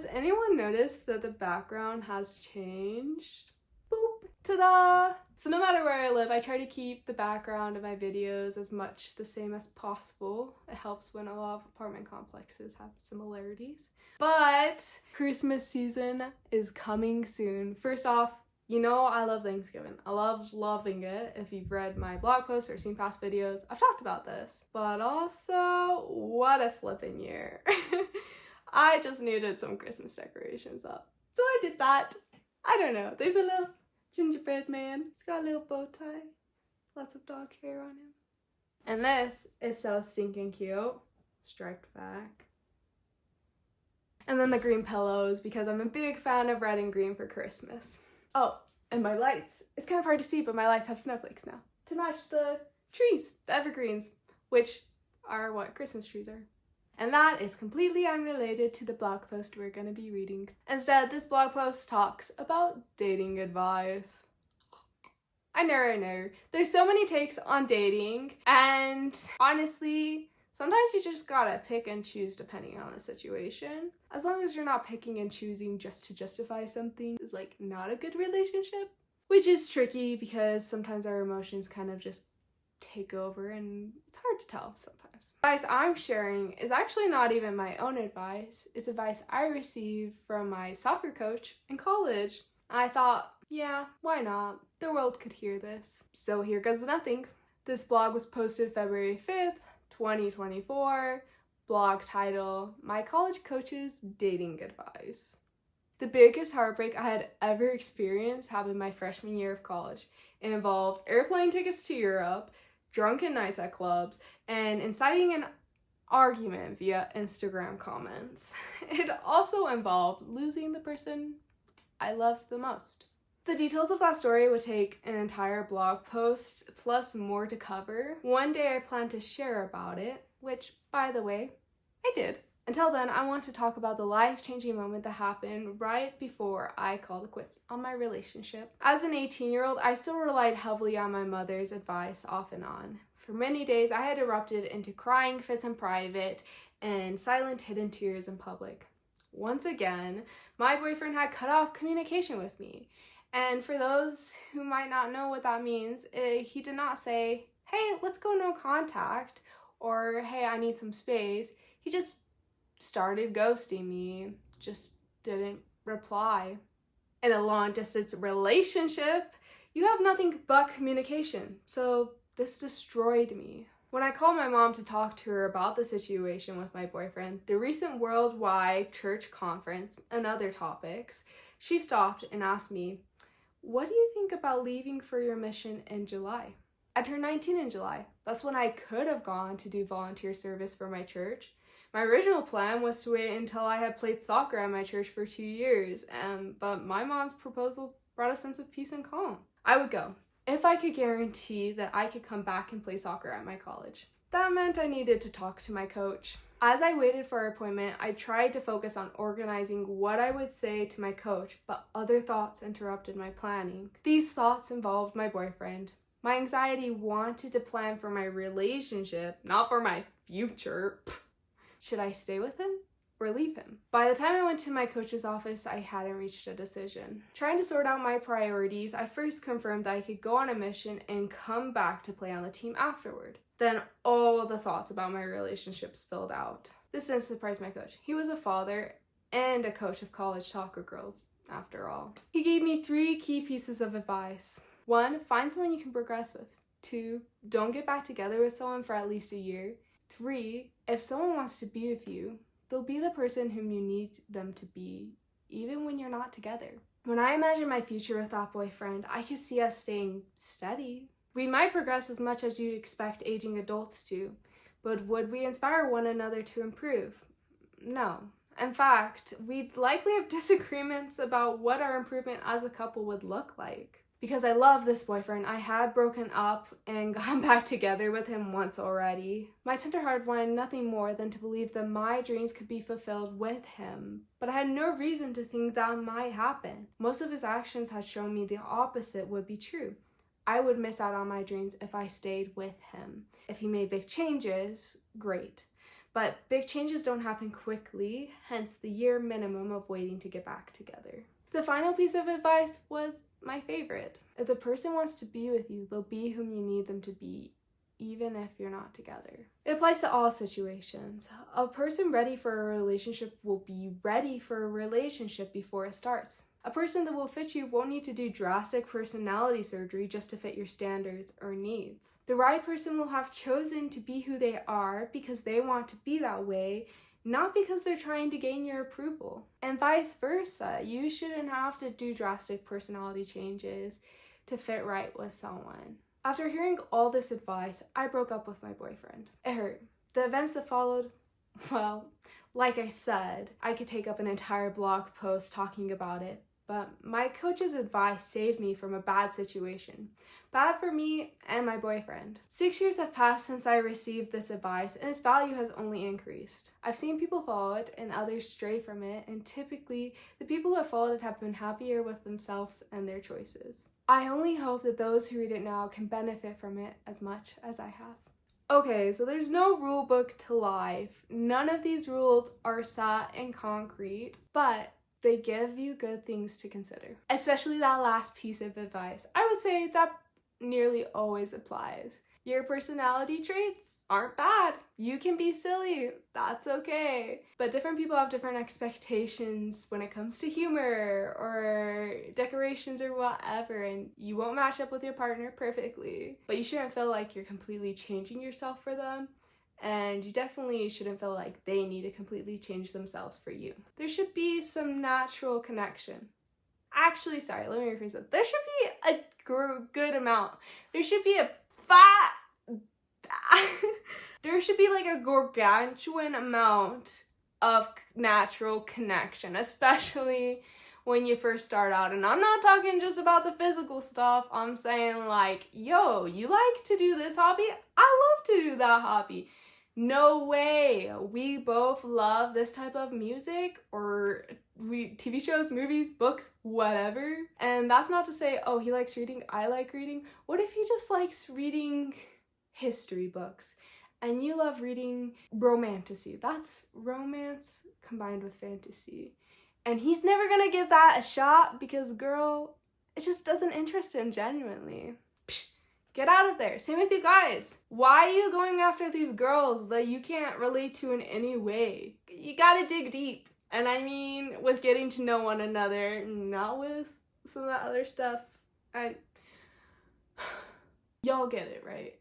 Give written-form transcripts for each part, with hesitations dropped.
Has anyone noticed that the background has changed? Boop! Ta-da! So no matter where I live, I try to keep the background of my videos as much the same as possible. It helps when a lot of apartment complexes have similarities. But Christmas season is coming soon. First off, you know I love Thanksgiving. I love loving it. If you've read my blog posts or seen past videos, I've talked about this. But also, what a flippin' year. I just needed some Christmas decorations up. So I did that. I don't know. There's a little gingerbread man. He's got a little bow tie. Lots of dog hair on him. And this is so stinking cute. Striped back. And then the green pillows, because I'm a big fan of red and green for Christmas. Oh, and my lights. It's kind of hard to see, but my lights have snowflakes now to match the trees, the evergreens, which are what Christmas trees are. And that is completely unrelated to the blog post we're going to be reading. Instead, this blog post talks about dating advice. I know. There's so many takes on dating, and honestly, sometimes you just gotta pick and choose depending on the situation. As long as you're not picking and choosing just to justify something is like not a good relationship. Which is tricky because sometimes our emotions kind of just take over and it's hard to tell sometimes. The advice I'm sharing is actually not even my own advice. It's advice I received from my soccer coach in college. I thought, yeah, why not? The world could hear this. So here goes nothing. This blog was posted February 5th, 2024. Blog title, My College Coach's Dating Advice. The biggest heartbreak I had ever experienced happened my freshman year of college. It involved airplane tickets to Europe, drunken nights at clubs, and inciting an argument via Instagram comments. It also involved losing the person I loved the most. The details of that story would take an entire blog post, plus more to cover. One day I plan to share about it, which, by the way, I did. Until then, I want to talk about the life-changing moment that happened right before I called it quits on my relationship. As an 18-year-old, I still relied heavily on my mother's advice off and on. For many days, I had erupted into crying fits in private and silent hidden tears in public. Once again, my boyfriend had cut off communication with me. And for those who might not know what that means, he did not say, hey, let's go no contact, or hey, I need some space. He just started ghosting me, just didn't reply. In a long-distance relationship, you have nothing but communication, so this destroyed me. When I called my mom to talk to her about the situation with my boyfriend, the recent worldwide church conference, and other topics, she stopped and asked me, what do you think about leaving for your mission in July? I turned 19 in July. That's when I could have gone to do volunteer service for my church. My original plan was to wait until I had played soccer at my church for 2 years, but my mom's proposal brought a sense of peace and calm. I would go, if I could guarantee that I could come back and play soccer at my college. That meant I needed to talk to my coach. As I waited for our appointment, I tried to focus on organizing what I would say to my coach, but other thoughts interrupted my planning. These thoughts involved my boyfriend. My anxiety wanted to plan for my relationship, not for my future. Should I stay with him or leave him? By the time I went to my coach's office, I hadn't reached a decision. Trying to sort out my priorities, I first confirmed that I could go on a mission and come back to play on the team afterward. Then all the thoughts about my relationship spilled out. This didn't surprise my coach. He was a father and a coach of college soccer girls, after all. He gave me 3 key pieces of advice. 1, find someone you can progress with. 2, don't get back together with someone for at least a year. 3, if someone wants to be with you, they'll be the person whom you need them to be, even when you're not together. When I imagined my future with that boyfriend, I could see us staying steady. We might progress as much as you'd expect aging adults to, but would we inspire one another to improve? No. In fact, we'd likely have disagreements about what our improvement as a couple would look like. Because I love this boyfriend, I had broken up and gone back together with him once already. My tender heart wanted nothing more than to believe that my dreams could be fulfilled with him, but I had no reason to think that might happen. Most of his actions had shown me the opposite would be true. I would miss out on my dreams if I stayed with him. If he made big changes, great. But big changes don't happen quickly, hence the year minimum of waiting to get back together. The final piece of advice was my favorite. If the person wants to be with you, they'll be whom you need them to be, even if you're not together. It applies to all situations. A person ready for a relationship will be ready for a relationship before it starts. A person that will fit you won't need to do drastic personality surgery just to fit your standards or needs. The right person will have chosen to be who they are because they want to be that way, not because they're trying to gain your approval. And vice versa, you shouldn't have to do drastic personality changes to fit right with someone. After hearing all this advice, I broke up with my boyfriend. It hurt. The events that followed, well, like I said, I could take up an entire blog post talking about it, but my coach's advice saved me from a bad situation. Bad for me and my boyfriend. 6 years have passed since I received this advice, and its value has only increased. I've seen people follow it and others stray from it, and typically the people who have followed it have been happier with themselves and their choices. I only hope that those who read it now can benefit from it as much as I have. Okay, so there's no rule book to life. None of these rules are set in concrete, but they give you good things to consider. Especially that last piece of advice. I would say that nearly always applies. Your personality traits aren't bad. You can be silly. That's okay. But different people have different expectations when it comes to humor or decorations or whatever, and you won't match up with your partner perfectly. But you shouldn't feel like you're completely changing yourself for them. And you definitely shouldn't feel like they need to completely change themselves for you. There should be some natural connection. Actually, sorry, let me rephrase that. There should be a good amount. There should be a there should be like a gargantuan amount of natural connection, especially when you first start out. And I'm not talking just about the physical stuff. I'm saying like, yo, you like to do this hobby? I love to do that hobby. No way. We both love this type of music or TV shows, movies, books, whatever. And that's not to say, oh, he likes reading, I like reading. What if he just likes reading history books and you love reading romantasy? That's romance combined with fantasy. And he's never gonna give that a shot because, girl, it just doesn't interest him genuinely. Psh, get out of there. Same with you guys. Why are you going after these girls that you can't relate to in any way? You gotta dig deep. And I mean with getting to know one another, not with some of that other stuff. Y'all get it, right?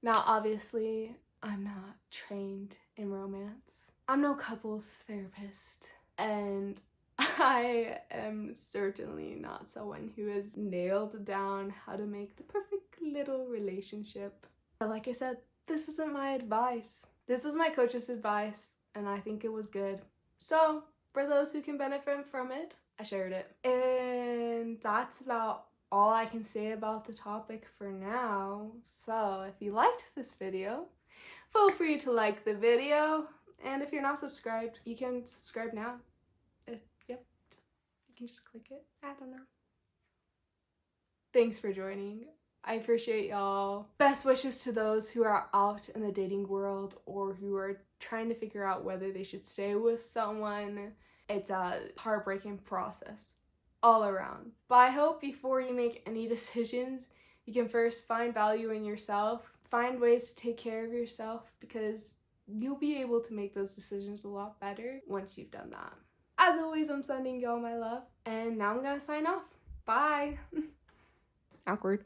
Now, obviously, I'm not trained in romance. I'm no couples therapist. And I am certainly not someone who has nailed down how to make the perfect little relationship. But like I said, this isn't my advice. This was my coach's advice, and I think it was good. So, for those who can benefit from it, I shared it. And that's about all I can say about the topic for now. So, if you liked this video, feel free to like the video. And if you're not subscribed, you can subscribe now. You can just click it. I don't know. Thanks for joining. I appreciate y'all. Best wishes to those who are out in the dating world or who are trying to figure out whether they should stay with someone. It's a heartbreaking process all around. But I hope before you make any decisions, you can first find value in yourself, find ways to take care of yourself, because you'll be able to make those decisions a lot better once you've done that. As always, I'm sending y'all my love, and now I'm gonna sign off. Bye! Awkward.